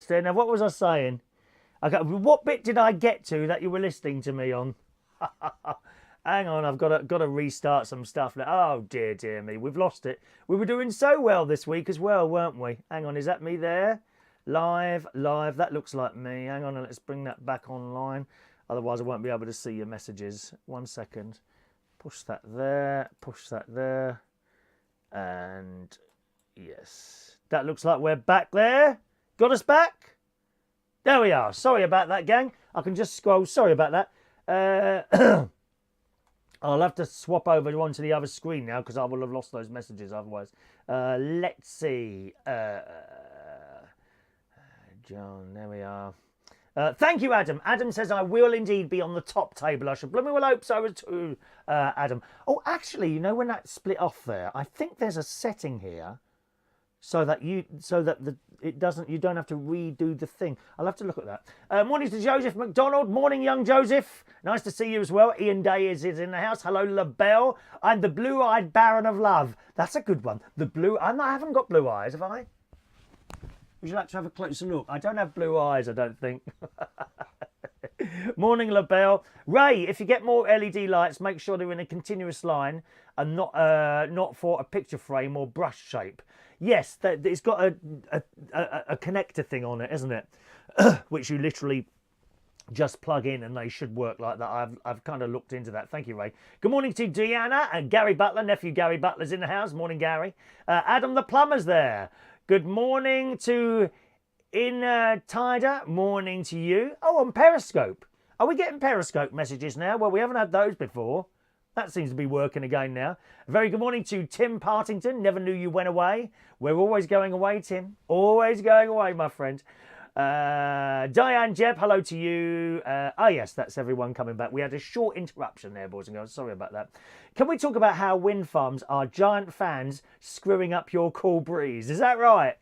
there. Now, what was I saying? What bit did I get to that you were listening to me on? Hang on, I've got to restart some stuff now. Oh, dear me, we've lost it. We were doing so well this week as well, weren't we? Hang on, is that me there? Live, that looks like me. Hang on, let's bring that back online. Otherwise, I won't be able to see your messages. 1 second. Push that there, and yes, that looks like we're back there. Got us back? There we are. Sorry about that, gang. I can just scroll. Sorry about that. I'll have to swap over onto the other screen now because I will have lost those messages otherwise. Let's see. John, there we are. Thank you, Adam. Adam says, I will indeed be on the top table. I should blooming well hope so too, Adam. Oh, actually, you know, when that split off there, I think there's a setting here so that you don't have to redo the thing. I'll have to look at that. Morning to Joseph McDonald. Morning, young Joseph. Nice to see you as well. Ian Day is in the house. Hello, LaBelle. I'm the blue-eyed Baron of Love. That's a good one. I haven't got blue eyes, have I? Would you like to have a closer look? I don't have blue eyes, I don't think. Morning, LaBelle. Ray, if you get more LED lights, make sure they're in a continuous line and not for a picture frame or brush shape. Yes, it's got a connector thing on it, isn't it? Which you literally just plug in and they should work like that. I've kind of looked into that. Thank you, Ray. Good morning to Deanna and Gary Butler. Nephew Gary Butler's in the house. Morning, Gary. Adam the plumber's there. Good morning to Tider. Morning to you. Oh, on Periscope. Are we getting Periscope messages now? Well, we haven't had those before. That seems to be working again now. A very good morning to Tim Partington. Never knew you went away. We're always going away, Tim. Always going away, my friend. Diane Jeb, hello to you. Yes, that's everyone coming back. We had a short interruption there, boys and girls. Sorry about that. Can we talk about how wind farms are giant fans screwing up your cool breeze? Is that right?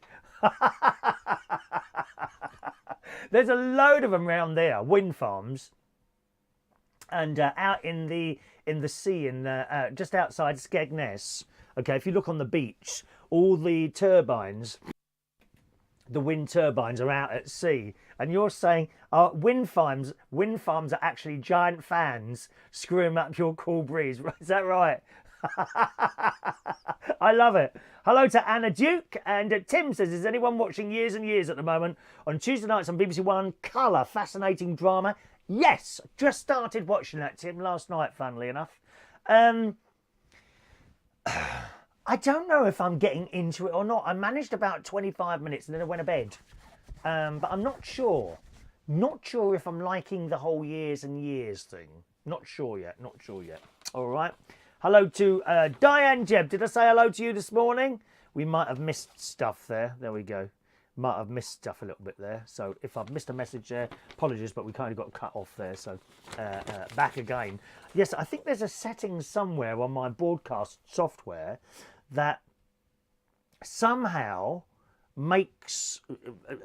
There's a load of them around there, wind farms. And out in the sea, just outside Skegness. Okay, if you look on the beach, all the turbines, the wind turbines are out at sea, and you're saying wind farms are actually giant fans screwing up your cool breeze. Is that right? I love it. Hello to Anna Duke, and Tim says, is anyone watching Years and Years at the moment on Tuesday nights on BBC One? Colour, fascinating drama. Yes, just started watching that, Tim, last night, funnily enough. I don't know if I'm getting into it or not. I managed about 25 minutes and then I went to bed. But I'm not sure. Not sure if I'm liking the whole Years and Years thing. Not sure yet. All right. Hello to Diane Jeb. Did I say hello to you this morning? We might have missed stuff there. There we go. Might have missed stuff a little bit there. So if I've missed a message there, apologies, but we kind of got cut off there. So back again. Yes, I think there's a setting somewhere on my broadcast software that somehow makes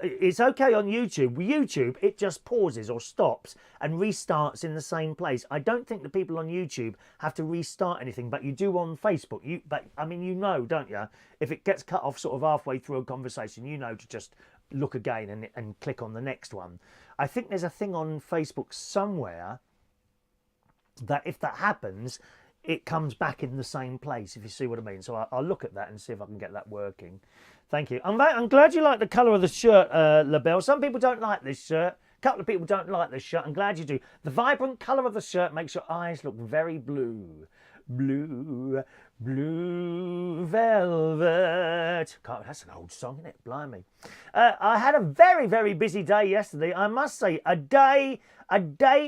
it's okay on YouTube it just pauses or stops and restarts in the same place. I don't think the people on YouTube have to restart anything, but you do on Facebook. But I mean, you know, don't you, if it gets cut off sort of halfway through a conversation, you know to just look again and click on the next one. I think there's a thing on Facebook somewhere that if that happens, it comes back in the same place, if you see what I mean. So I'll look at that and see if I can get that working. Thank you. I'm glad you like the colour of the shirt, LaBelle. Some people don't like this shirt. A couple of people don't like this shirt. I'm glad you do. The vibrant colour of the shirt makes your eyes look very blue. Blue velvet. God, that's an old song, isn't it? Blimey. I had a very, very busy day yesterday. I must say, a day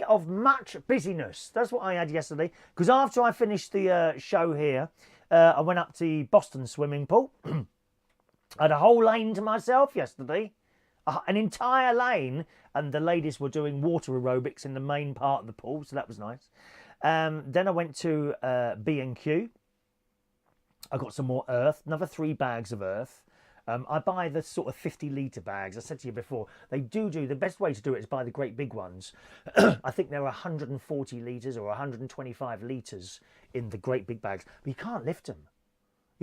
of much busyness. That's what I had yesterday. Because after I finished the show here, I went up to the Boston swimming pool. I had a whole lane to myself yesterday. An entire lane. And the ladies were doing water aerobics in the main part of the pool. So that was nice. Then I went to B&Q. I got some more earth. Another 3 bags of earth. I buy the sort of 50-litre bags. I said to you before, they do the best way to do it is buy the great big ones. I think there are 140 litres or 125 litres in the great big bags. But you can't lift them.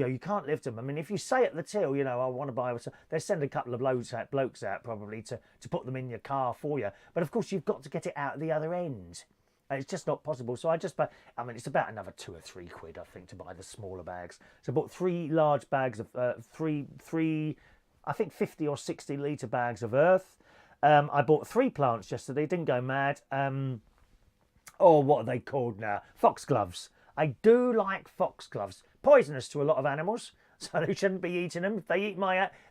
You know, you can't lift them. I mean, if you say at the till, you know, I want to buy, they send a couple of blokes out probably to put them in your car for you. But of course, you've got to get it out at the other end. And it's just not possible. So I just buy, I mean, it's about another £2 or £3, I think, to buy the smaller bags. So I bought 3 large bags of, three, I think 50 or 60 litre bags of earth. I bought 3 plants yesterday, didn't go mad. Oh, what are they called now? Foxgloves. I do like foxgloves. Poisonous to a lot of animals, so they shouldn't be eating them. If they eat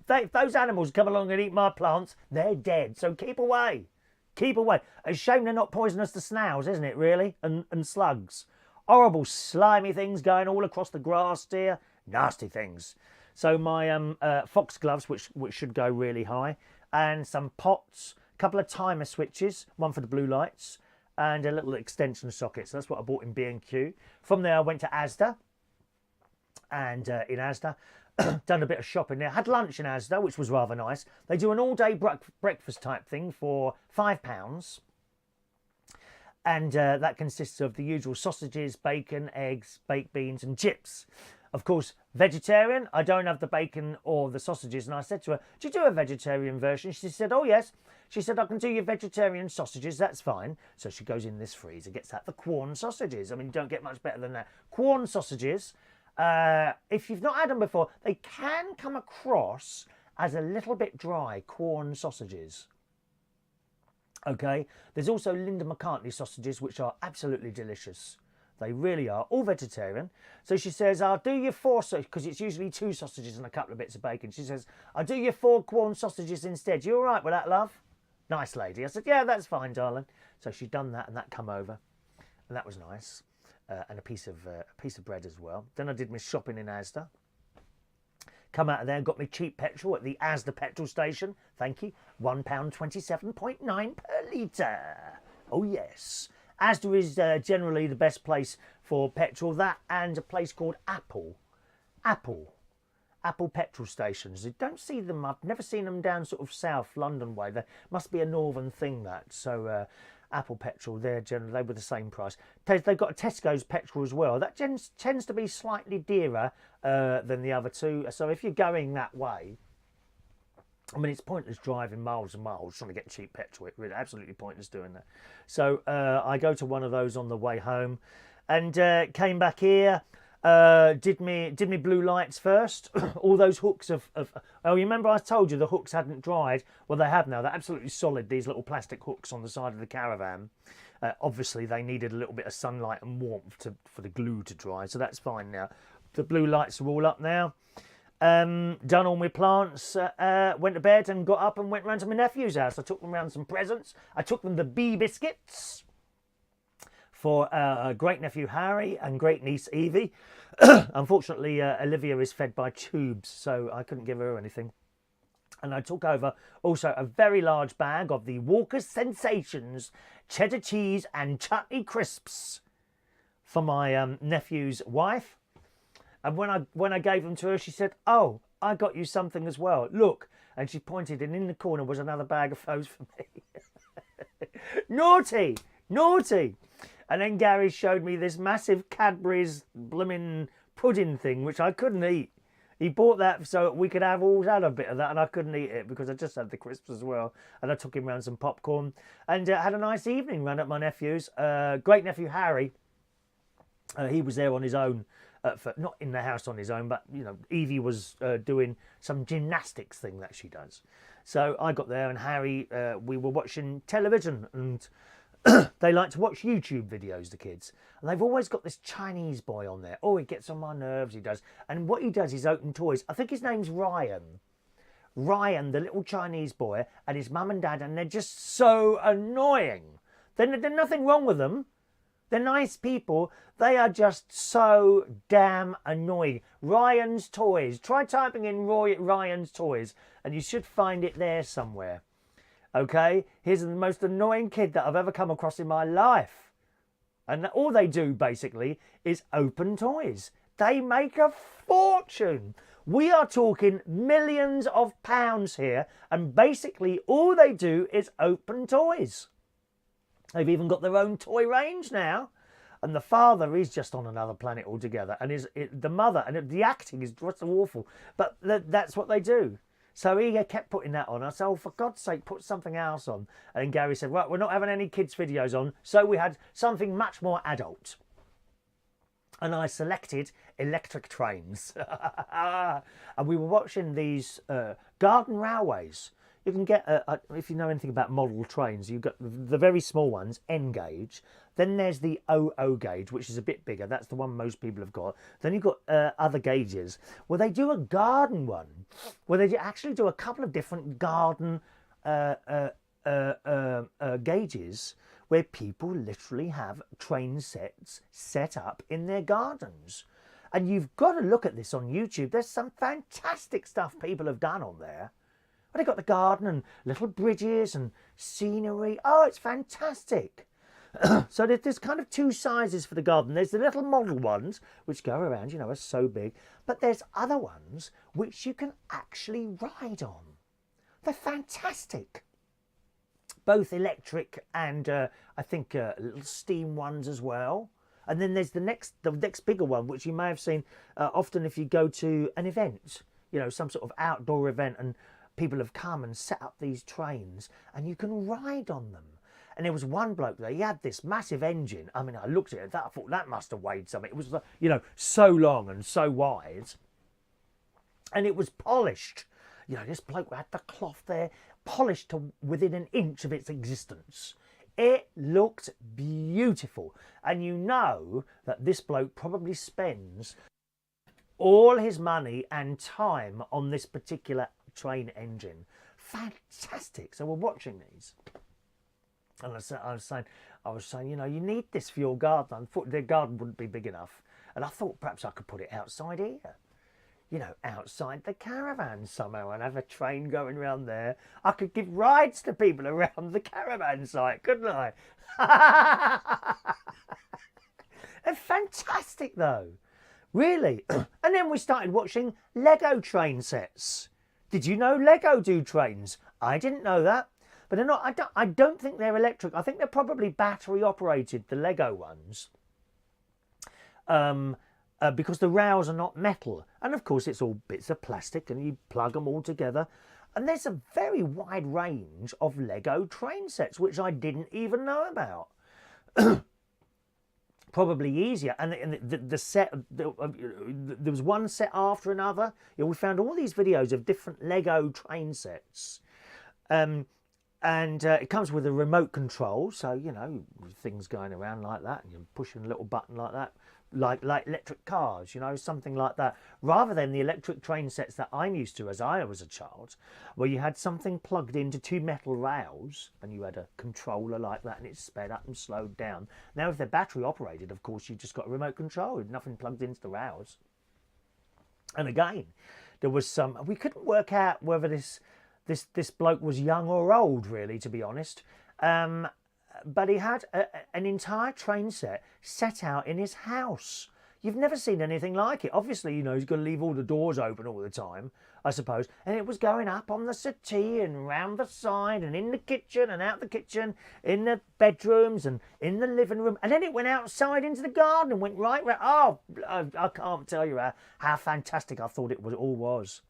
if those animals come along and eat my plants, they're dead. So keep away. Keep away. A shame they're not poisonous to snails, isn't it, really? And slugs. Horrible, slimy things going all across the grass here. Nasty things. So my foxgloves, which should go really high, and some pots, a couple of timer switches, one for the blue lights, and a little extension socket. So that's what I bought in B&Q. From there, I went to Asda. And in Asda, done a bit of shopping there. Had lunch in Asda, which was rather nice. They do an all-day breakfast type thing for £5. And that consists of the usual sausages, bacon, eggs, baked beans and chips. Of course, vegetarian. I don't have the bacon or the sausages. And I said to her, do you do a vegetarian version? She said, oh, yes. She said, I can do your vegetarian sausages. That's fine. So she goes in this freezer, gets out the Quorn sausages. I mean, you don't get much better than that. Quorn sausages, if you've not had them before, they can come across as a little bit dry, Quorn sausages. Okay. There's also Linda McCartney sausages, which are absolutely delicious. They really are, all vegetarian. So she says, I'll do your 4, because it's usually 2 sausages and a couple of bits of bacon. She says, I'll do your 4 Quorn sausages instead. You all right with that, love? Nice lady. I said, yeah, that's fine, darling. So she'd done that and that come over. And that was nice. And a piece of bread as well. Then I did my shopping in Asda. Come out of there and got me cheap petrol at the Asda petrol station. Thank you. £1.27.9 per litre. Oh, yes. Asda is generally the best place for petrol. That and a place called Apple petrol stations. You don't see them. I've never seen them down sort of South London way. There must be a northern thing that. So Apple petrol, they were the same price. They've got a Tesco's petrol as well. That tends to be slightly dearer than the other two. So if you're going that way, I mean, it's pointless driving miles and miles trying to get cheap petrol. It's really absolutely pointless doing that. So I go to one of those on the way home, and came back here. Did me blue lights first. All those hooks of oh, you remember I told you the hooks hadn't dried? Well, they have now. They're absolutely solid. These little plastic hooks on the side of the caravan. Obviously, they needed a little bit of sunlight and warmth for the glue to dry. So that's fine now. The blue lights are all up now. Done all my plants, went to bed and got up and went round to my nephew's house. I took them round some presents. I took them the bee biscuits for great nephew Harry and great niece Evie. Unfortunately, Olivia is fed by tubes, so I couldn't give her anything. And I took over also a very large bag of the Walker's Sensations cheddar cheese and chutney crisps for my nephew's wife. And when I gave them to her, she said, oh, I got you something as well. Look. And she pointed, and in the corner was another bag of those for me. Naughty. Naughty. And then Gary showed me this massive Cadbury's blooming pudding thing, which I couldn't eat. He bought that so we could have a bit of that, and I couldn't eat it because I just had the crisps as well. And I took him round some popcorn and had a nice evening round at my nephew's. Great nephew Harry, he was there on his own. Not in the house on his own, but you know, Evie was doing some gymnastics thing that she does. So I got there, and Harry, we were watching television, and they like to watch YouTube videos, the kids. And they've always got this Chinese boy on there. Oh, he gets on my nerves, he does. And what he does is open toys. I think his name's Ryan. Ryan, the little Chinese boy, and his mum and dad, and they're just so annoying. There's nothing wrong with them. They're nice people. They are just so damn annoying. Ryan's Toys. Try typing in Ryan's Toys and you should find it there somewhere. Okay? He's the most annoying kid that I've ever come across in my life. And all they do, basically, is open toys. They make a fortune. We are talking millions of pounds here. And basically, all they do is open toys. They've even got their own toy range now. and the father is just on another planet altogether, and the mother, and the acting is just awful, but that's what they do. So he kept putting that on. I said, oh, for God's sake, put something else on. And Gary said, right, we're not having any kids' videos on. So we had something much more adult. And I selected electric trains. And we were watching these garden railways. You can get, if you know anything about model trains, you've got the very small ones, N gauge. Then there's the OO gauge, which is a bit bigger. That's the one most people have got. Then you've got other gauges. Well, they do a garden one, where they actually do a couple of different garden gauges, where people literally have train sets set up in their gardens. And you've got to look at this on YouTube. There's some fantastic stuff people have done on there. They've got the garden and little bridges and scenery. Oh, it's fantastic. So there's kind of two sizes for the garden. There's the little model ones, which go around, you know, are so big. But there's other ones which you can actually ride on. They're fantastic. Both electric and I think little steam ones as well. And then there's the next bigger one, which you may have seen often if you go to an event, you know, some sort of outdoor event, and people have come and set up these trains and you can ride on them. And there was one bloke there, he had this massive engine. I mean, I looked at it, I thought that must have weighed something. It was, you know, so long and so wide. And it was polished. You know, this bloke had the cloth there, polished to within an inch of its existence. It looked beautiful. And you know that this bloke probably spends all his money and time on this particular train engine. Fantastic. So we're watching these. And I was saying, you know, you need this for your garden. I thought their garden wouldn't be big enough. And I thought perhaps I could put it outside here. You know, outside the caravan somehow, and have a train going around there. I could give rides to people around the caravan site, couldn't I? They're fantastic though. Really. And then we started watching Lego train sets. Did you know Lego do trains? I didn't know that. But they're not, I don't think they're electric. I think they're probably battery operated, the Lego ones. Because the rails are not metal. And of course it's all bits of plastic and you plug them all together. And there's a very wide range of Lego train sets, which I didn't even know about. Probably easier. And the set, there was one set after another. You know, we found all these videos of different Lego train sets. And it comes with a remote control, so, you know, things going around like that, and you're pushing a little button like that, like electric cars, you know, something like that, rather than the electric train sets that I'm used to as I was a child, where you had something plugged into two metal rails, and you had a controller like that, and it sped up and slowed down. Now, if they're battery operated, of course, you've just got a remote control, with nothing plugged into the rails. And again, there was some, we couldn't work out whether this bloke was young or old, really, to be honest. But he had an entire train set out in his house. You've never seen anything like it. Obviously, you know, he's got to leave all the doors open all the time, I suppose. And it was going up on the settee and round the side and in the kitchen and out the kitchen, in the bedrooms and in the living room. And then it went outside into the garden and went right round. Oh, I can't tell you how fantastic I thought it all was.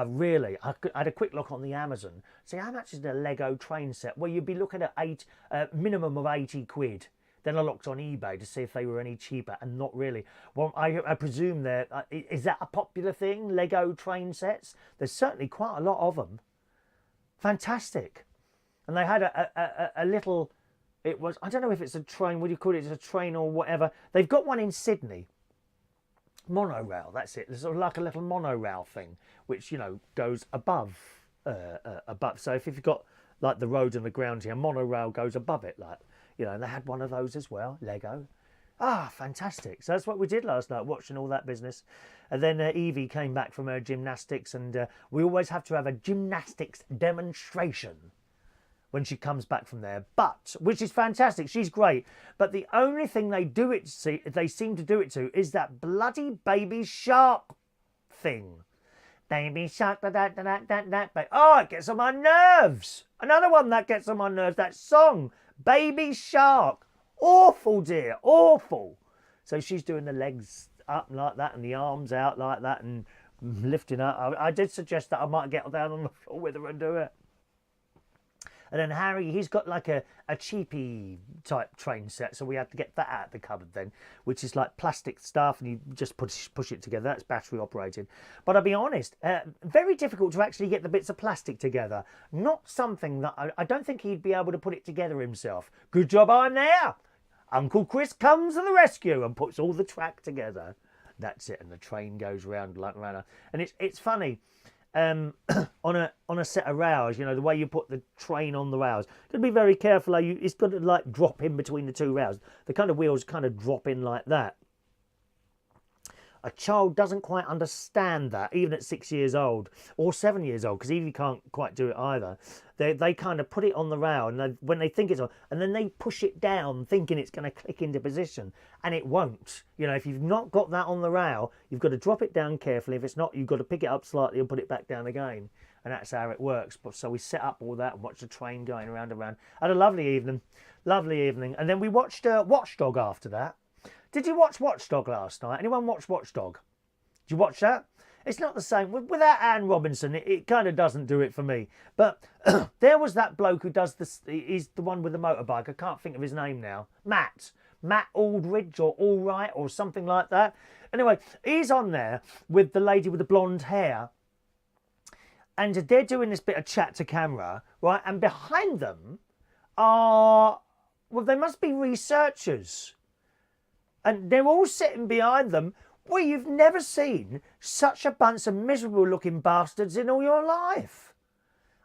Really, I had a quick look on the Amazon. See, how much is the Lego train set? Well, you'd be looking at minimum of 80 quid. Then I looked on eBay to see if they were any cheaper, and not really. Well, I presume is that a popular thing, Lego train sets? There's certainly quite a lot of them. Fantastic. And they had a little, it was, I don't know if it's a train, what do you call it? It's a train or whatever. They've got one in Sydney. Monorail, that's it. There's sort of like a little monorail thing, which, you know, goes above. So if you've got like the road and the ground here, monorail goes above it, like, you know. And they had one of those as well, Lego. Ah, fantastic. So that's what we did last night, watching all that business. And then Evie came back from her gymnastics, and we always have to have a gymnastics demonstration when she comes back from there, but, which is fantastic, she's great, but the only thing they seem to do it to is that bloody Baby Shark thing. Baby Shark, that. Oh, it gets on my nerves. Another one that gets on my nerves, that song, Baby Shark. Awful, dear, awful. So she's doing the legs up like that and the arms out like that and lifting up. I did suggest that I might get down on the floor with her and do it. And then Harry, he's got like a cheapy type train set, so we had to get that out of the cupboard then, which is like plastic stuff, and you just push it together. That's battery operated. But I'll be honest, very difficult to actually get the bits of plastic together. Not something that I don't think he'd be able to put it together himself. Good job I'm there. Uncle Chris comes to the rescue and puts all the track together. That's it, and the train goes round like round. And it's funny. On a set of rails, you know, the way you put the train on the rails, got to be very careful. It's got to like drop in between the two rails. The kind of wheels kind of drop in like that. A child doesn't quite understand that, even at 6 years old or 7 years old, because Evie can't quite do it either. They kind of put it on the rail, and when they think it's on, and then they push it down, thinking it's going to click into position, and it won't. You know, if you've not got that on the rail, you've got to drop it down carefully. If it's not, you've got to pick it up slightly and put it back down again, and that's how it works. But so we set up all that and watched the train going around and around. Had a lovely evening, and then we watched Watchdog after that. Did you watch Watchdog last night? Anyone watch Watchdog? Did you watch that? It's not the same. Without Anne Robinson, it kind of doesn't do it for me. But there was that bloke who does this. He's the one with the motorbike. I can't think of his name now. Matt Aldridge or Allright or something like that. Anyway, he's on there with the lady with the blonde hair. And they're doing this bit of chat to camera, right? And behind them are, well, they must be researchers. And they're all sitting behind them. Well, you've never seen such a bunch of miserable looking bastards in all your life.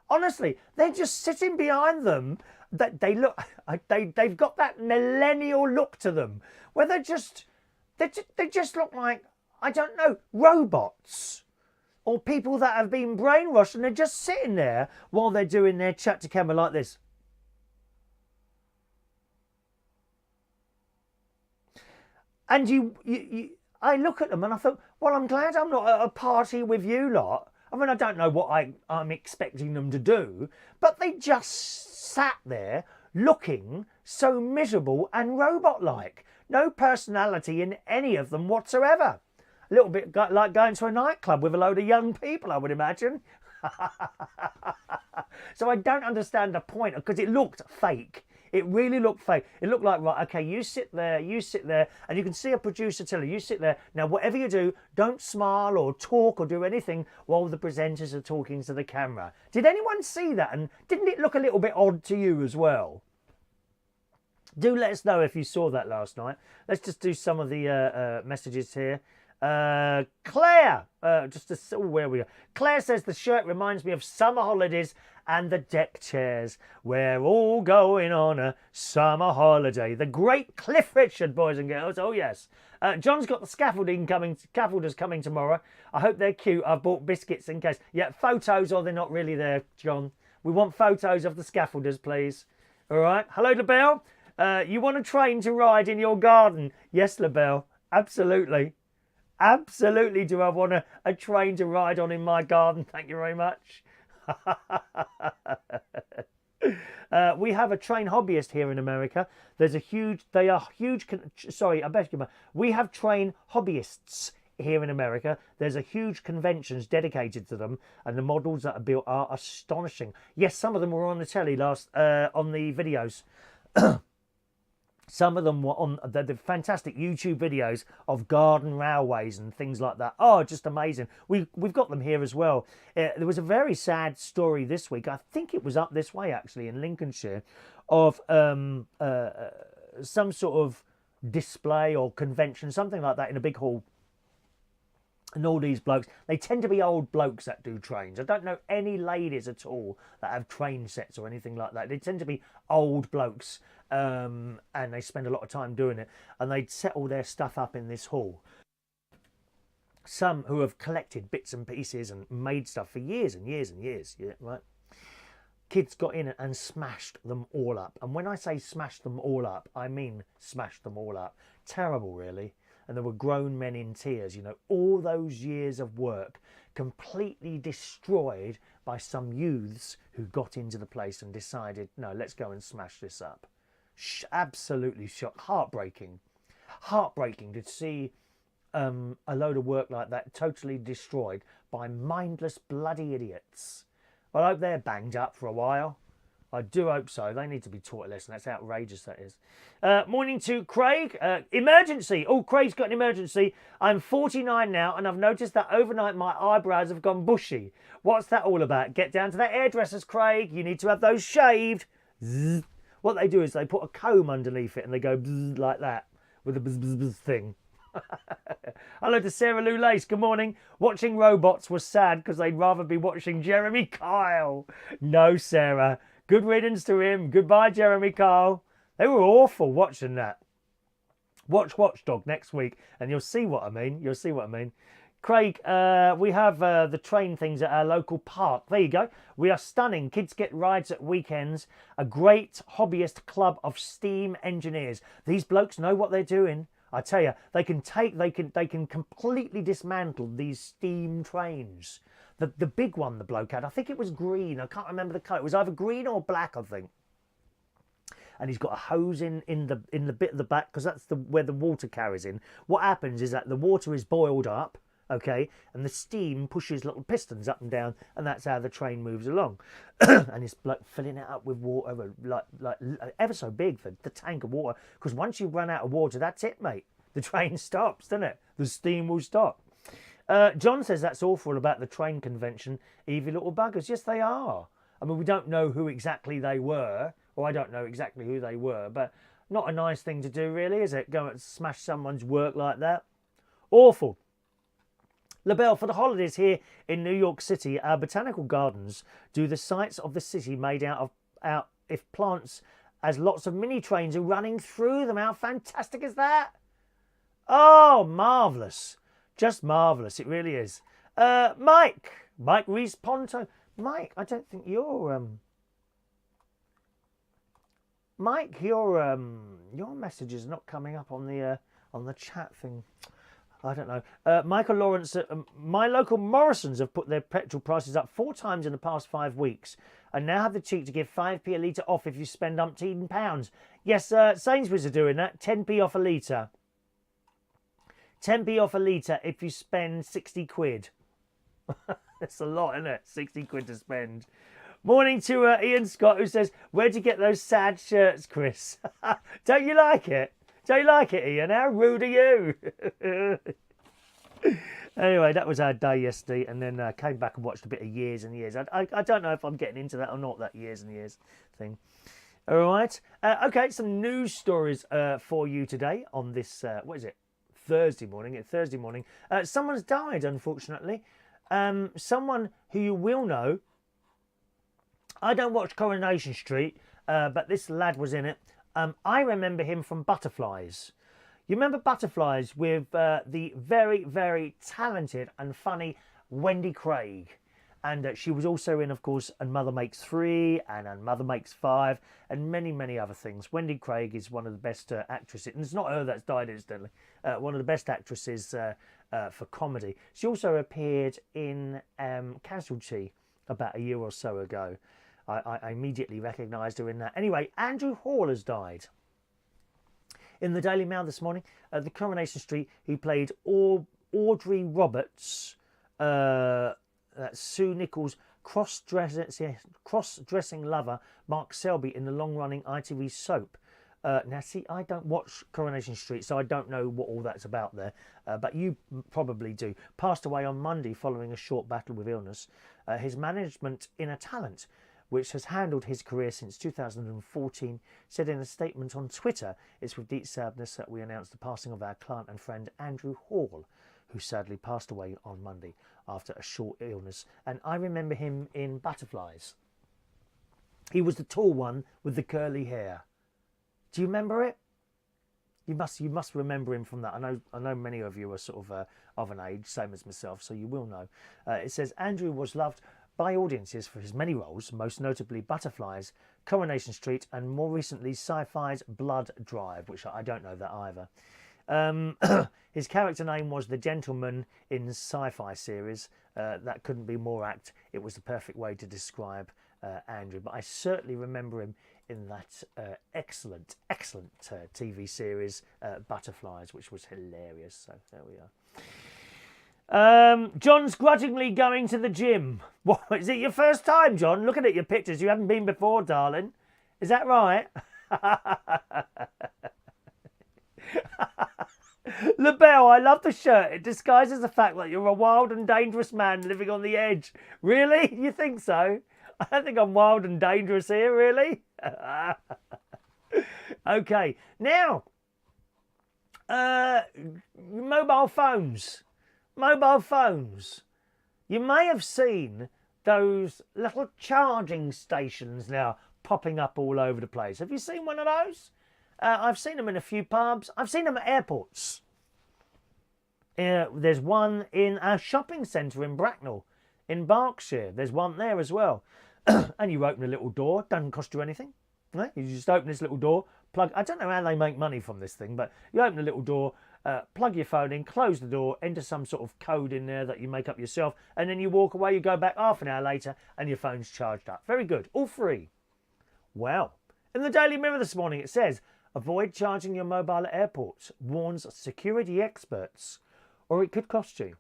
Honestly, they're just sitting behind them. They've got that millennial look to them, where they just look like, I don't know, robots. Or people that have been brainwashed, and they're just sitting there while they're doing their chat to camera like this. And I look at them and I thought, well, I'm glad I'm not at a party with you lot. I mean, I don't know what I'm expecting them to do, but they just sat there looking so miserable and robot-like. No personality in any of them whatsoever. A little bit like going to a nightclub with a load of young people, I would imagine. So I don't understand the point, because it looked fake. It really looked fake. It looked like, right, okay, you sit there, and you can see a producer telling you sit there. Now, whatever you do, don't smile or talk or do anything while the presenters are talking to the camera. Did anyone see that? And didn't it look a little bit odd to you as well? Do let us know if you saw that last night. Let's just do some of the messages here. Claire, where we are. Claire says the shirt reminds me of summer holidays and the deck chairs. We're all going on a summer holiday. The great Cliff Richard, boys and girls. Oh yes. John's got the scaffolders coming tomorrow. I hope they're cute. I've bought biscuits in case. Yeah, photos, or they're not really there, John. We want photos of the scaffolders, please. All right. Hello, LaBelle. You want a train to ride in your garden? Yes, LaBelle. Absolutely. Absolutely do I want a train to ride on in my garden. Thank you very much. We have a train hobbyist here in America. We have train hobbyists here in America. There's a huge conventions dedicated to them, and the models that are built are astonishing. Yes, some of them were on the telly on the videos. Some of them were on the fantastic YouTube videos of garden railways and things like that. Oh, just amazing. We've got them here as well. There was a very sad story this week. I think it was up this way, actually, in Lincolnshire, of some sort of display or convention, something like that, in a big hall. And all these blokes, they tend to be old blokes that do trains. I don't know any ladies at all that have train sets or anything like that. They tend to be old blokes, and they spend a lot of time doing it. And they'd set all their stuff up in this hall. Some who have collected bits and pieces and made stuff for years and years and years. Yeah, right. Kids got in and smashed them all up. And when I say smashed them all up, I mean smashed them all up. Terrible, really. And there were grown men in tears, you know, all those years of work completely destroyed by some youths who got into the place and decided, no, let's go and smash this up. Absolutely heartbreaking. Heartbreaking to see a load of work like that totally destroyed by mindless bloody idiots. Well, I hope they're banged up for a while. I do hope so. They need to be taught a lesson. That's outrageous, that is. Morning to Craig. Emergency. Oh, Craig's got an emergency. I'm 49 now, and I've noticed that overnight my eyebrows have gone bushy. What's that all about? Get down to that hairdresser's, Craig. You need to have those shaved. Zzz. What they do is they put a comb underneath it, and they go bzz like that with a bzz, bzz, bzz thing. Hello to Sarah Lou Lace. Good morning. Watching robots was sad because they'd rather be watching Jeremy Kyle. No, Sarah. Good riddance to him. Goodbye, Jeremy Kyle. They were awful watching that. Watch Watchdog next week and you'll see what I mean. You'll see what I mean. Craig, we have the train things at our local park. There you go. We are stunning. Kids get rides at weekends. A great hobbyist club of steam engineers. These blokes know what they're doing. I tell you, they can completely dismantle these steam trains. The big one the bloke had, I think it was green. I can't remember the colour. It was either green or black, I think. And he's got a hose in the bit of the back because that's where the water carries in. What happens is that the water is boiled up, okay, and the steam pushes little pistons up and down, and that's how the train moves along. And he's like filling it up with water, like ever so big, the tank of water. Because once you run out of water, that's it, mate. The train stops, doesn't it? The steam will stop. John says that's awful about the train convention. Evil little buggers. Yes, they are. I mean, we don't know who exactly they were, or I don't know exactly who they were, but not a nice thing to do, really, is it? Go and smash someone's work like that. Awful. LaBelle, for the holidays here in New York City, our botanical gardens do the sights of the city made out if plants, as lots of mini trains are running through them. How fantastic is that? Oh, marvellous. Just marvellous, it really is. Mike Reese-Ponto. Mike, I don't think you're... Mike, your message is not coming up on the chat thing. I don't know. Michael Lawrence, my local Morrisons have put their petrol prices up 4 times in the past 5 weeks and now have the cheek to give 5p a litre off if you spend umpteen pounds. Yes, Sainsbury's are doing that. 10p off a litre. 10p off a litre if you spend 60 quid. That's a lot, isn't it? 60 quid to spend. Morning to Ian Scott, who says, where'd you get those sad shirts, Chris? Don't you like it? Don't you like it, Ian? How rude are you? Anyway, that was our day yesterday, and then came back and watched a bit of Years and Years. I don't know if I'm getting into that or not, that Years and Years thing. All right. Okay, some news stories for you today on this, what is it? Thursday morning. It's Thursday morning. Someone's died, unfortunately. Someone who you will know. I don't watch Coronation Street, but this lad was in it. I remember him from Butterflies. You remember Butterflies with the very, very talented and funny Wendy Craig. And she was also in, of course, And Mother Makes 3 and Mother Makes 5 and many, many other things. Wendy Craig is one of the best actresses. And it's not her that's died, incidentally. One of the best actresses for comedy. She also appeared in Casualty about a year or so ago. I immediately recognised her in that. Anyway, Andrew Hall has died. In the Daily Mail this morning, the Coronation Street, who played Audrey Roberts, that's Sue Nichols' cross-dressing lover, Mark Selby, in the long-running ITV soap. Now, see, I don't watch Coronation Street, so I don't know what all that's about there, but you probably do. Passed away on Monday following a short battle with illness. His management, Inner Talent, which has handled his career since 2014, said in a statement on Twitter, it's with deep sadness that we announce the passing of our client and friend Andrew Hall, who sadly passed away on Monday after a short illness. And I remember him in Butterflies. He was the tall one with the curly hair. Do you remember it? You must remember him from that. I know many of you are sort of an age, same as myself, so you will know. It says Andrew was loved by audiences for his many roles, most notably Butterflies, Coronation Street, and more recently Sci-Fi's Blood Drive, which I don't know that either. His character name was the Gentleman in Sci-Fi series. That couldn't be more apt. It was the perfect way to describe Andrew, but I certainly remember him in that excellent TV series Butterflies, which was hilarious. So there we are. John's grudgingly going to the gym. What, is it your first time, John? Looking at your pictures, you haven't been before, darling. Is that right? LaBelle, I love the shirt. It disguises the fact that you're a wild and dangerous man living on the edge. Really? You think so? I don't think I'm wild and dangerous here, really. Okay, now, mobile phones. Mobile phones. You may have seen those little charging stations now popping up all over the place. Have you seen one of those? I've seen them in a few pubs. I've seen them at airports. There's one in a shopping centre in Bracknell, in Berkshire. There's one there as well. And you open a little door. Doesn't cost you anything. Right? You just open this little door, plug. I don't know how they make money from this thing, but you open a little door, plug your phone in, close the door, enter some sort of code in there that you make up yourself, and then you walk away. You go back half an hour later, and your phone's charged up. Very good. All free. Well, in the Daily Mirror this morning, it says, avoid charging your mobile at airports, warns security experts, or it could cost you.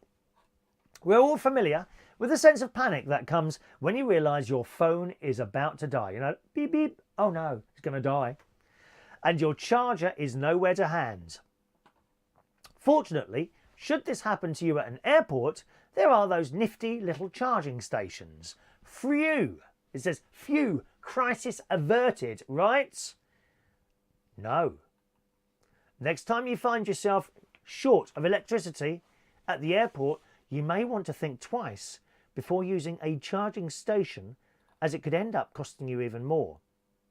We're all familiar with the sense of panic that comes when you realise your phone is about to die. You know, beep, beep, oh no, it's going to die. And your charger is nowhere to hand. Fortunately, should this happen to you at an airport, there are those nifty little charging stations. Phew. It says, phew, crisis averted, right? No. Next time you find yourself short of electricity at the airport, you may want to think twice before using a charging station, as it could end up costing you even more.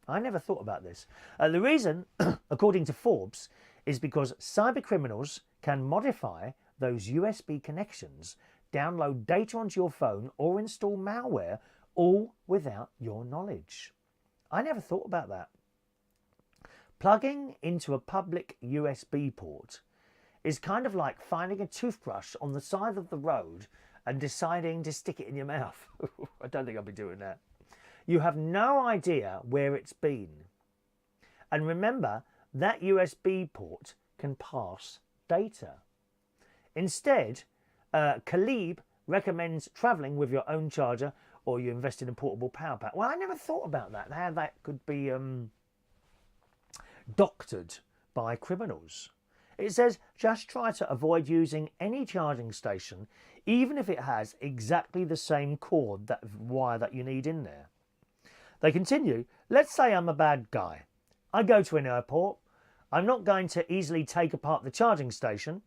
I never thought about this. The reason, according to Forbes, is because cybercriminals can modify those USB connections, download data onto your phone, or install malware, all without your knowledge. I never thought about that. Plugging into a public USB port is kind of like finding a toothbrush on the side of the road and deciding to stick it in your mouth. I don't think I'll be doing that. You have no idea where it's been. And remember, that USB port can pass data. Instead, Khalib recommends travelling with your own charger, or you invest in a portable power pack. Well, I never thought about that, how that could be doctored by criminals. It says, just try to avoid using any charging station, even if it has exactly the same cord, that wire that you need in there. They continue, let's say I'm a bad guy. I go to an airport. I'm not going to easily take apart the charging station,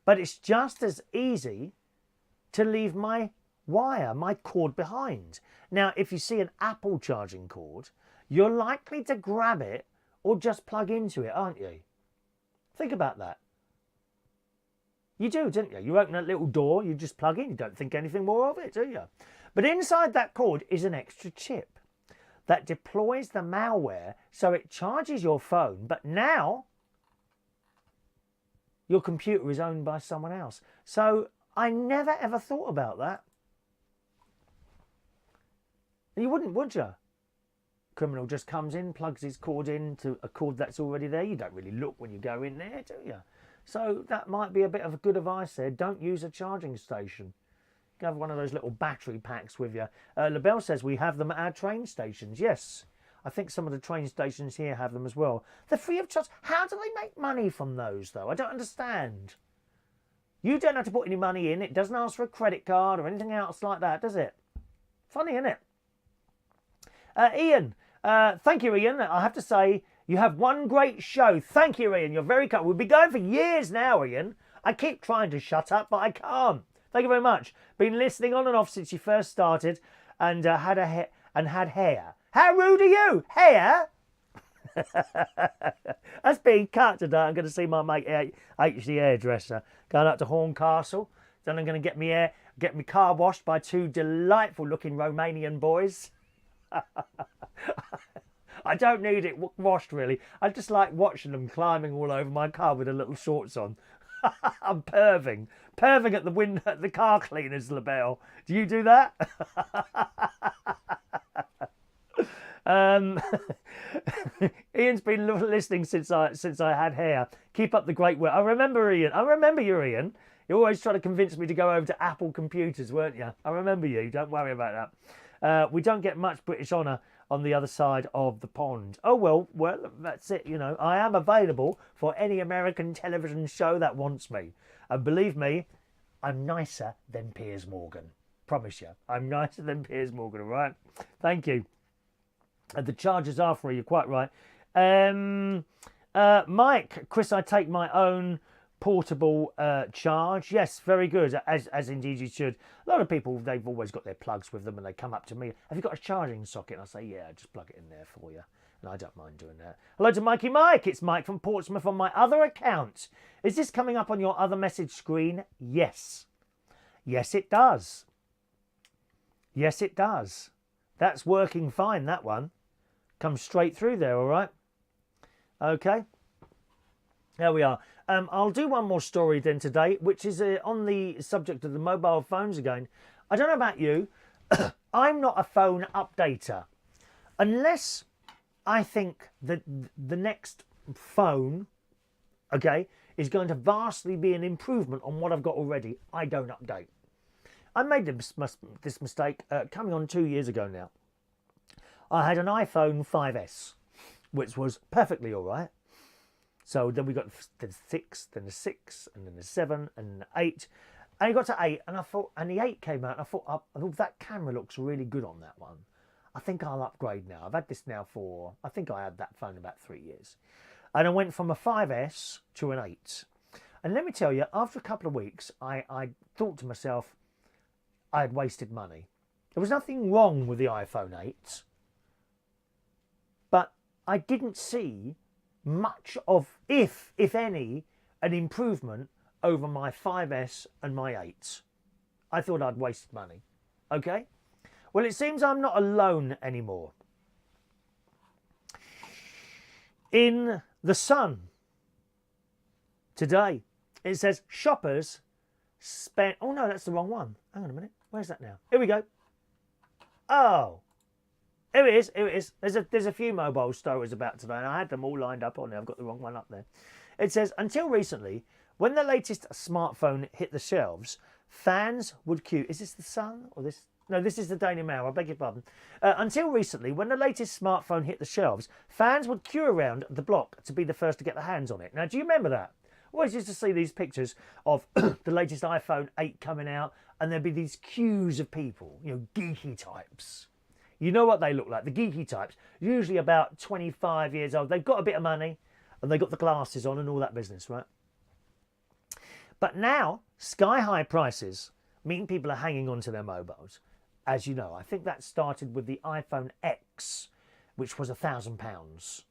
but it's just as easy to leave my wire, my cord behind. Now, if you see an Apple charging cord, you're likely to grab it or just plug into it, aren't you? Think about that. You do, don't you? You open that little door, you just plug in. You don't think anything more of it, do you? But inside that cord is an extra chip that deploys the malware so it charges your phone, but now your computer is owned by someone else. So I never ever thought about that. And you wouldn't, would you? Criminal just comes in, plugs his cord into a cord that's already there. You don't really look when you go in there, do you? So that might be a bit of a good advice there. Don't use a charging station. Have one of those little battery packs with you. LaBelle says we have them at our train stations. Yes, I think some of the train stations here have them as well. They're free of charge. How do they make money from those, though? I don't understand. You don't have to put any money in. It doesn't ask for a credit card or anything else like that, does it? Funny, isn't it? Ian, thank you, Ian. I have to say, you have one great show. Thank you, Ian. You're very kind. We've been going for years now, Ian. I keep trying to shut up, but I can't. Thank you very much. Been listening on and off since you first started, and had hair. How rude are you? Hair? That's being cut today. I'm going to see my mate H, the hairdresser, going up to Horncastle. Then I'm going to get my car washed by two delightful-looking Romanian boys. I don't need it washed, really. I just like watching them climbing all over my car with the little shorts on. I'm perving at the window at the car cleaners, LaBelle. Do you do that? Um, Ian's been listening since I had hair. Keep up the great work. I remember Ian. I remember you, Ian. You always try to convince me to go over to Apple computers, weren't you? I remember you. Don't worry about that. We don't get much British honour on the other side of the pond. Oh, well, that's it. You know, I am available for any American television show that wants me. And believe me, I'm nicer than Piers Morgan. Promise you. I'm nicer than Piers Morgan, all right? Thank you. The charges are free. You're quite right. Mike, Chris, I take my own portable charge. Yes, very good, as indeed you should. A lot of people, they've always got their plugs with them and they come up to me, have you got a charging socket? And I say, yeah, just plug it in there for you. And I don't mind doing that. Hello to Mikey Mike. It's Mike from Portsmouth on my other account. Is this coming up on your other message screen? Yes. Yes, it does. Yes, it does. That's working fine, that one. Comes straight through there, all right? Okay. There we are. I'll do one more story then today, which is on the subject of the mobile phones again. I don't know about you. I'm not a phone updater. Unless I think that the next phone, okay, is going to vastly be an improvement on what I've got already, I don't update. I made this mistake coming on 2 years ago now. I had an iPhone 5S, which was perfectly all right. So then we got the 6, then the 6, and then the 7, and the 8. And it got to 8, and I thought, and the 8 came out, and I thought that camera looks really good on that one. I think I'll upgrade now. I've had this now for, I think I had that phone about 3 years. And I went from a 5S to an 8. And let me tell you, after a couple of weeks, I thought to myself, I had wasted money. There was nothing wrong with the iPhone 8, but I didn't see much of, if any, an improvement over my 5S and my 8. I thought I'd wasted money. Okay? Well, it seems I'm not alone anymore. In The Sun today, it says shoppers spent... Oh, no, that's the wrong one. Hang on a minute. Where's that now? Here we go. Oh. Here it is. Here it is. There's a few mobile stories about today, and I had them all lined up on there. I've got the wrong one up there. It says, until recently, when the latest smartphone hit the shelves, fans would queue. Is this The Sun or this? No, this is the Daily Mail. I beg your pardon. Until recently, when the latest smartphone hit the shelves, fans would queue around the block to be the first to get their hands on it. Now, do you remember that? I always used to see these pictures of the latest iPhone 8 coming out, and there'd be these queues of people, you know, geeky types. You know what they look like, the geeky types, usually about 25 years old. They've got a bit of money and they've got the glasses on and all that business, right? But now, sky-high prices mean people are hanging on to their mobiles. As you know, I think that started with the iPhone X, which was £1,000.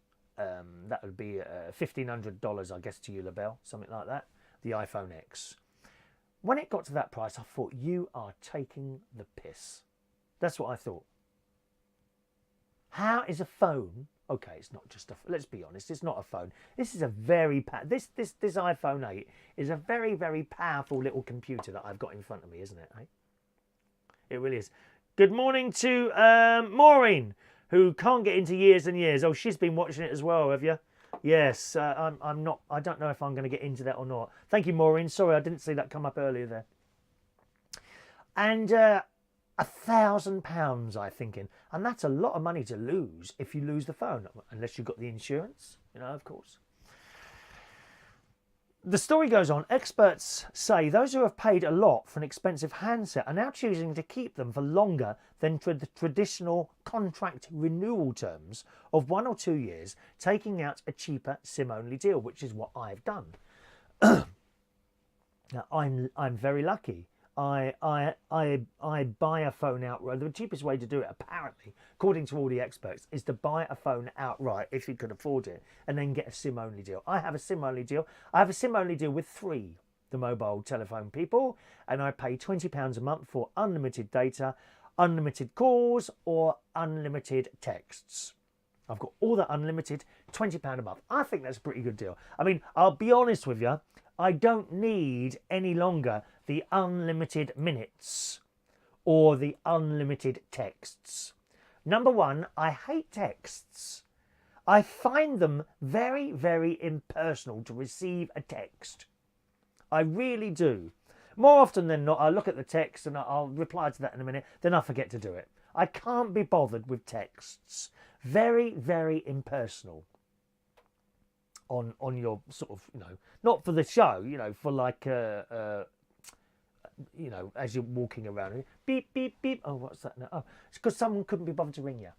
That would be $1,500, I guess, to you, LaBelle, something like that, the iPhone X. When it got to that price, I thought, you are taking the piss. That's what I thought. How is a phone? Okay, it's not just a. Let's be honest, it's not a phone. This is a very this iPhone 8 is a very, very powerful little computer that I've got in front of me, isn't it? Eh? It really is. Good morning to Maureen, who can't get into Years and Years. Oh, she's been watching it as well, have you? Yes, I'm not. I don't know if I'm going to get into that or not. Thank you, Maureen. Sorry, I didn't see that come up earlier there. And £1,000, I'm thinking, and that's a lot of money to lose if you lose the phone, unless you've got the insurance, you know, of course. The story goes on. Experts say those who have paid a lot for an expensive handset are now choosing to keep them for longer than the traditional contract renewal terms of 1 or 2 years, taking out a cheaper SIM-only deal, which is what I've done. Now, I'm very lucky. I buy a phone outright. The cheapest way to do it, apparently, according to all the experts, is to buy a phone outright if you can afford it, and then get a SIM-only deal. I have a SIM-only deal. I have a SIM-only deal with 3, the mobile telephone people, and I pay £20 a month for unlimited data, unlimited calls, or unlimited texts. I've got all that unlimited, £20 a month. I think that's a pretty good deal. I mean, I'll be honest with you, I don't need any longer the unlimited minutes or the unlimited texts. Number one, I hate texts. I find them very, very impersonal to receive a text. I really do. More often than not, I look at the text and I'll reply to that in a minute, then I forget to do it. I can't be bothered with texts. Very, very impersonal. On your sort of, not for the show, for like, as you're walking around, beep, beep, beep. Oh, what's that now? Oh, it's because someone couldn't be bothered to ring you.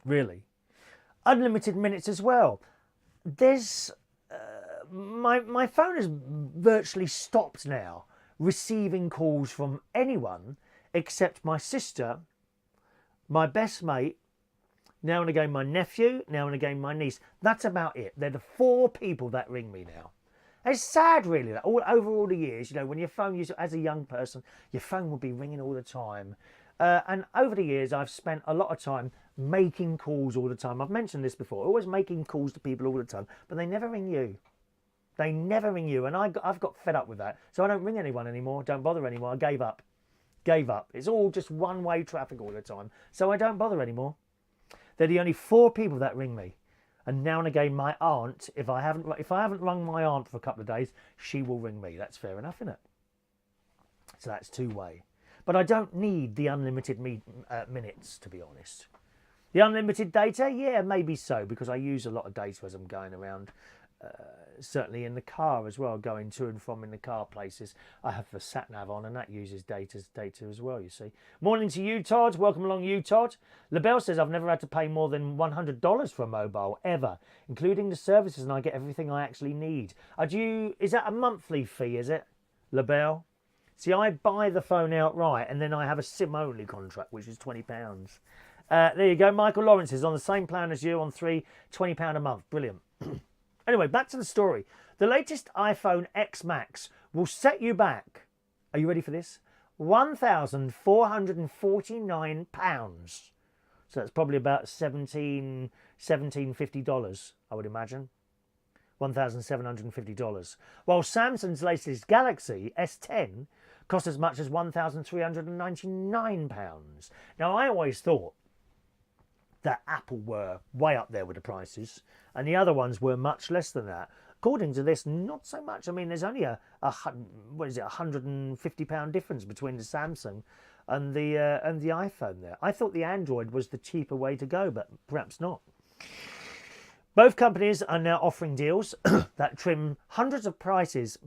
Really. Unlimited minutes as well. There's, my phone has virtually stopped now receiving calls from anyone except my sister, my best mate, now and again my nephew, now and again my niece. That's about it. They're the 4 people that ring me now. It's sad, really, that over all the years, when your phone, as a young person, your phone will be ringing all the time. And over the years, I've spent a lot of time making calls all the time. I've mentioned this before, always making calls to people all the time, but they never ring you. They never ring you, and I've got fed up with that. So I don't ring anyone anymore, don't bother anymore. I gave up. It's all just one-way traffic all the time, so I don't bother anymore. They're the only 4 people that ring me. And now and again, my aunt, if I haven't rung my aunt for a couple of days, she will ring me. That's fair enough, isn't it? So that's 2-way. But I don't need the unlimited minutes, to be honest. The unlimited data, yeah, maybe so, because I use a lot of data as I'm going around. Certainly in the car as well, going to and from in the car places. I have the sat nav on, and that uses data as well, you see. Morning to you, Todd. Welcome along, you, Todd. LaBelle says, I've never had to pay more than $100 for a mobile, ever, including the services, and I get everything I actually need. Is that a monthly fee, is it, LaBelle? See, I buy the phone outright, and then I have a SIM-only contract, which is £20. There you go. Michael Lawrence is on the same plan as you on £20 a month. Brilliant. Anyway, back to the story. The latest iPhone X Max will set you back, are you ready for this? £1,449. So that's probably about $1,750, I would imagine. $1,750. While Samsung's latest Galaxy S10 cost as much as £1,399. Now, I always thought that Apple were way up there with the prices, and the other ones were much less than that. According to this, not so much. I mean, there's only a £150 difference between the Samsung and the iPhone there. I thought the Android was the cheaper way to go, but perhaps not. Both companies are now offering deals that trim hundreds of pounds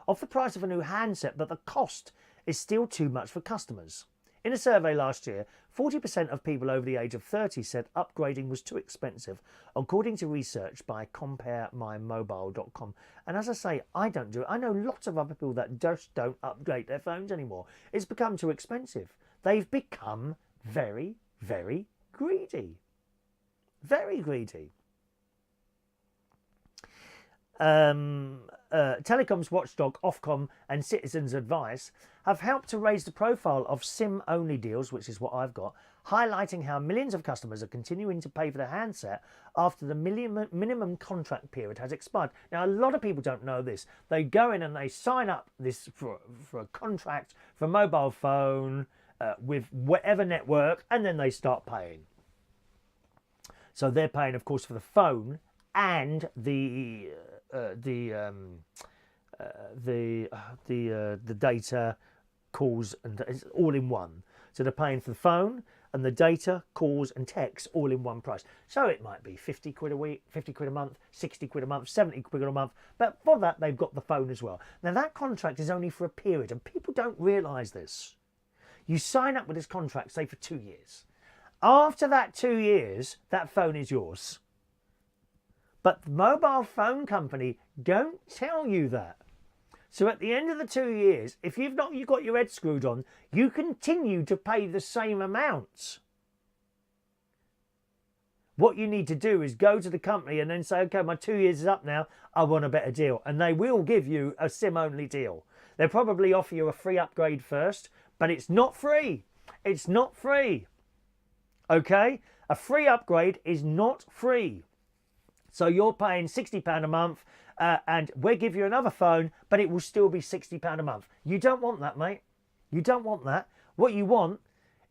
off the price of a new handset, but the cost is still too much for customers. In a survey last year, 40% of people over the age of 30 said upgrading was too expensive, according to research by CompareMyMobile.com. And as I say, I don't do it. I know lots of other people that just don't upgrade their phones anymore. It's become too expensive. They've become very, very greedy. Very greedy. Telecoms watchdog Ofcom and Citizens Advice have helped to raise the profile of SIM-only deals, which is what I've got, highlighting how millions of customers are continuing to pay for the handset after the minimum contract period has expired. Now, a lot of people don't know this. They go in and they sign up this for a contract for a mobile phone with whatever network, and then they start paying. So they're paying, of course, for the phone and the data, calls, and it's all in one. So they're paying for the phone and the data, calls, and texts all in one price. So it might be 50 quid a week, 50 quid a month, 60 quid a month, 70 quid a month. But for that, they've got the phone as well. Now, that contract is only for a period, and people don't realise this. You sign up with this contract, say, for 2 years. After that 2 years, that phone is yours. But the mobile phone company don't tell you that. So at the end of the 2 years, if you've got your head screwed on, you continue to pay the same amount. What you need to do is go to the company and then say, okay, my 2 years is up now, I want a better deal. And they will give you a SIM-only deal. They'll probably offer you a free upgrade first, but it's not free. It's not free. Okay? A free upgrade is not free. So you're paying £60 a month and we'll give you another phone, but it will still be £60 a month. You don't want that, mate. You don't want that. What you want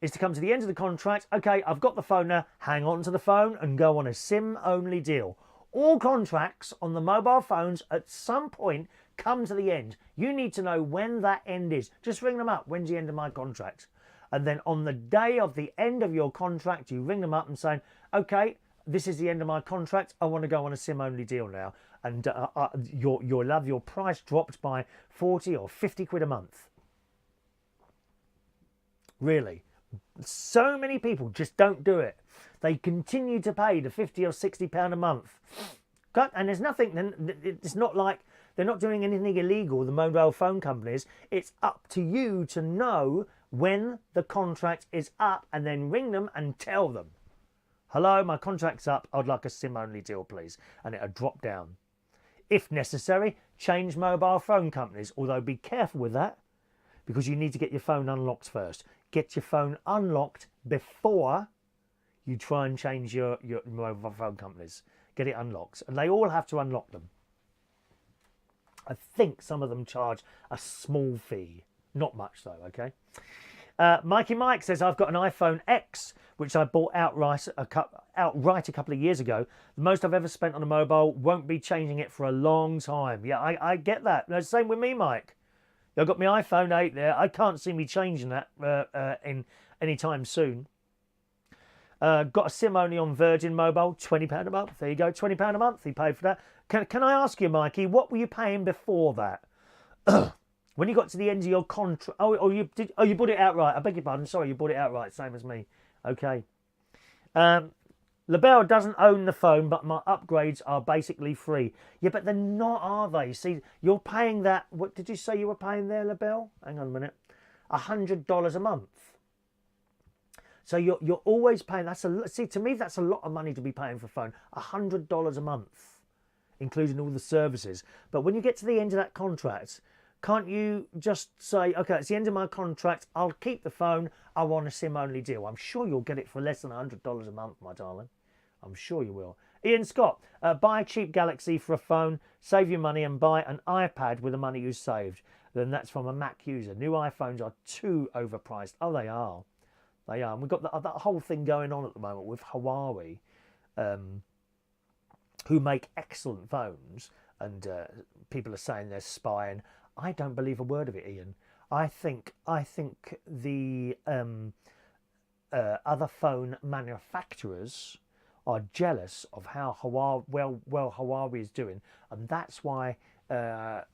is to come to the end of the contract. Okay, I've got the phone now. Hang on to the phone and go on a SIM-only deal. All contracts on the mobile phones at some point come to the end. You need to know when that end is. Just ring them up. When's the end of my contract? And then on the day of the end of your contract, you ring them up and say, okay, this is the end of my contract. I want to go on a SIM-only deal now. And you'll have your price dropped by 40 or 50 quid a month. Really. So many people just don't do it. They continue to pay the 50 or 60 pound a month. And there's nothing, it's not like they're not doing anything illegal, the mobile phone companies. It's up to you to know when the contract is up and then ring them and tell them, hello, my contract's up. I'd like a SIM-only deal, please. And it'll drop down. If necessary, change mobile phone companies. Although be careful with that because you need to get your phone unlocked first. Get your phone unlocked before you try and change your mobile phone companies. Get it unlocked. And they all have to unlock them. I think some of them charge a small fee. Not much though, okay? Mikey Mike says, I've got an iPhone X, which I bought outright a couple of years ago. The most I've ever spent on a mobile, won't be changing it for a long time. Yeah, I get that. The same with me, Mike. I've got my iPhone 8 there. I can't see me changing that in any time soon. Got a SIM only on Virgin Mobile, £20 a month. There you go, £20 a month. He paid for that. Can I ask you, Mikey, what were you paying before that? When you got to the end of your contract, you bought it outright. I beg your pardon. Sorry, you bought it outright, same as me. Okay. LaBelle doesn't own the phone, but my upgrades are basically free. Yeah, but they're not, are they? See, you're paying that. What did you say you were paying there, LaBelle? Hang on a minute. $100 a month. So you're always paying. See, to me, that's a lot of money to be paying for a phone. $100 a month, including all the services. But when you get to the end of that contract, can't you just say, okay, it's the end of my contract. I'll keep the phone. I want a SIM-only deal. I'm sure you'll get it for less than $100 a month, my darling. I'm sure you will. Ian Scott, buy a cheap Galaxy for a phone, save your money and buy an iPad with the money you saved. Then that's from a Mac user. New iPhones are too overpriced. Oh, they are. They are. And we've got that whole thing going on at the moment with Huawei, who make excellent phones, and people are saying they're spying. I don't believe a word of it, Ian. I think the other phone manufacturers are jealous of how Huawei is doing, and that's why they're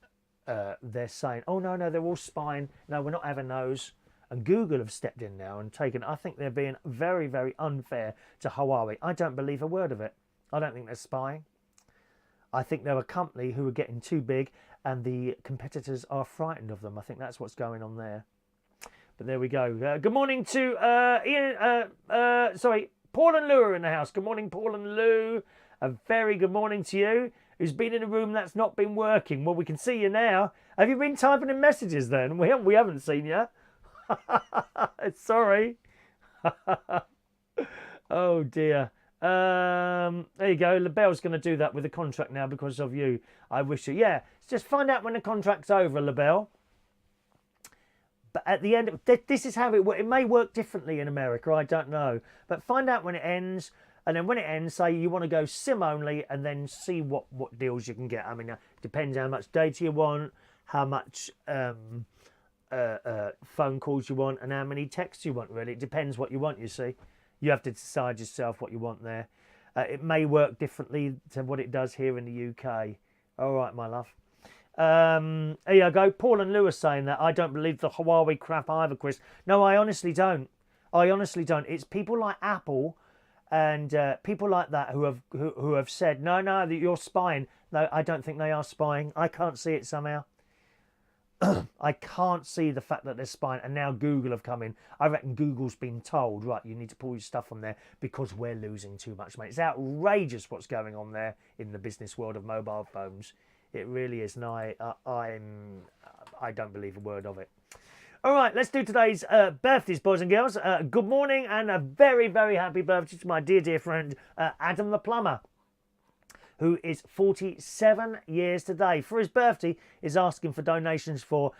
saying, oh no, they're all spying. No, we're not having those. And Google have stepped in now and taken. I think they're being very, very unfair to Huawei. I don't believe a word of it. I don't think they're spying. I think they're a company who are getting too big, and the competitors are frightened of them. I think that's what's going on there. But there we go. Good morning to Ian. Sorry, Paul and Lou are in the house. Good morning, Paul and Lou. A very good morning to you. Who's been in a room that's not been working? Well, we can see you now. Have you been typing in messages then? We haven't seen you. Sorry. Oh dear. There you go. LaBelle's going to do that with the contract now because of you. I wish you. Yeah. Just find out when the contract's over, LaBelle. But at the end, this is how it works. It may work differently in America. I don't know. But find out when it ends. And then when it ends, say you want to go SIM only and then see what deals you can get. I mean, it depends how much data you want, how much phone calls you want, and how many texts you want, really. It depends what you want, you see. You have to decide yourself what you want there. It may work differently to what it does here in the UK. All right, my love. There you go. Paul and Lou are saying that. I don't believe the Huawei crap either, Chris. No, I honestly don't. I honestly don't. It's people like Apple and people like that who have said, no, that you're spying. No, I don't think they are spying. I can't see it somehow. I can't see the fact that they're spying, and now Google have come in. I reckon Google's been told, right, you need to pull your stuff from there because we're losing too much money. It's outrageous what's going on there in the business world of mobile phones. It really is, and I don't believe a word of it. All right, let's do today's birthdays, boys and girls. Good morning and a very, very happy birthday to my dear, dear friend, Adam the Plumber. who is 47 years today. For his birthday, is asking for donations for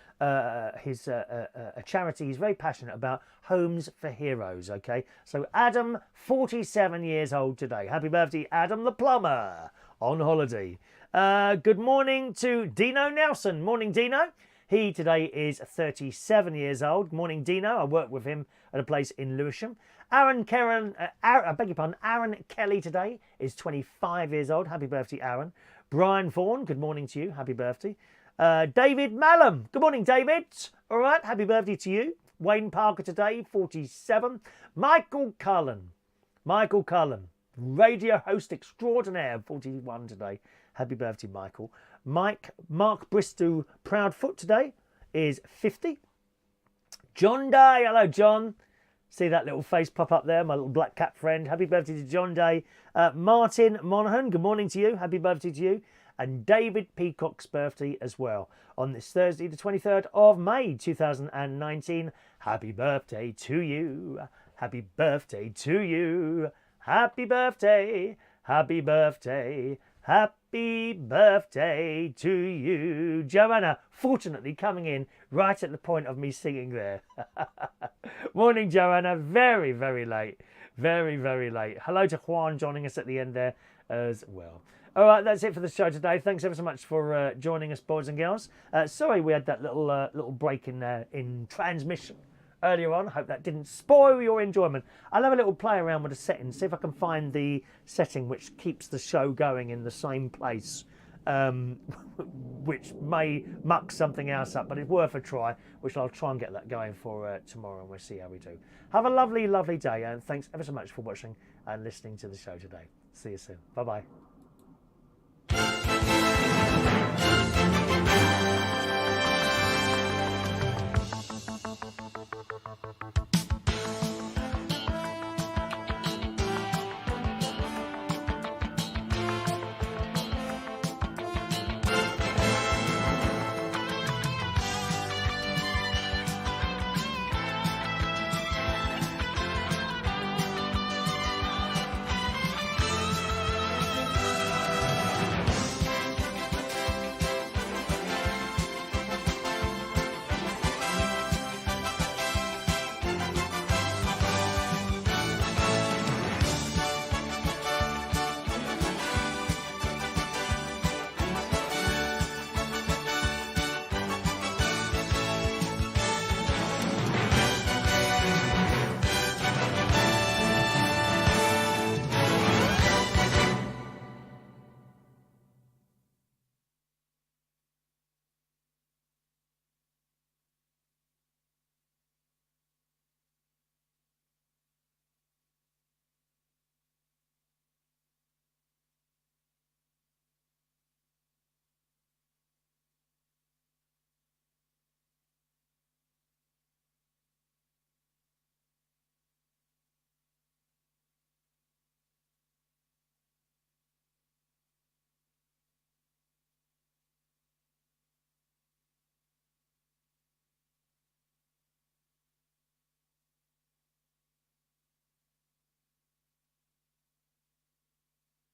his a charity he's very passionate about, Homes for Heroes. Okay, so Adam, 47 years old today. Happy birthday, Adam the plumber on holiday. Good morning to Dino Nelson. Morning, Dino. He today is 37 years old. Morning, Dino. I work with him at a place in Lewisham. Aaron Kelly today is 25 years old. Happy birthday, Aaron. Brian Vaughan, good morning to you. Happy birthday. David Mallam. Good morning, David. All right, happy birthday to you. Wayne Parker today, 47. Michael Cullen, radio host extraordinaire, 41 today. Happy birthday, Michael. Mark Bristow Proudfoot today is 50. John Day. Hello, John. See that little face pop up there, my little black cat friend. Happy birthday to John Day. Martin Monaghan, good morning to you. Happy birthday to you. And David Peacock's birthday as well on this Thursday, the 23rd of May, 2019. Happy birthday to you. Happy birthday to you. Happy birthday. Happy birthday. Happy birthday to you. Joanna, fortunately coming in right at the point of me singing there. Morning, Joanna. Very, very late. Very, very late. Hello to Juan joining us at the end there as well. All right, that's it for the show today. Thanks ever so much for joining us, boys and girls. Sorry we had that little break in transmission earlier on. Hope that didn't spoil your enjoyment. I'll have a little play around with the settings, see if I can find the setting which keeps the show going in the same place, which may muck something else up, but it's worth a try, which I'll try and get that going for tomorrow, and we'll see how we do. Have a lovely, lovely day, and thanks ever so much for watching and listening to the show today. See you soon. Bye-bye.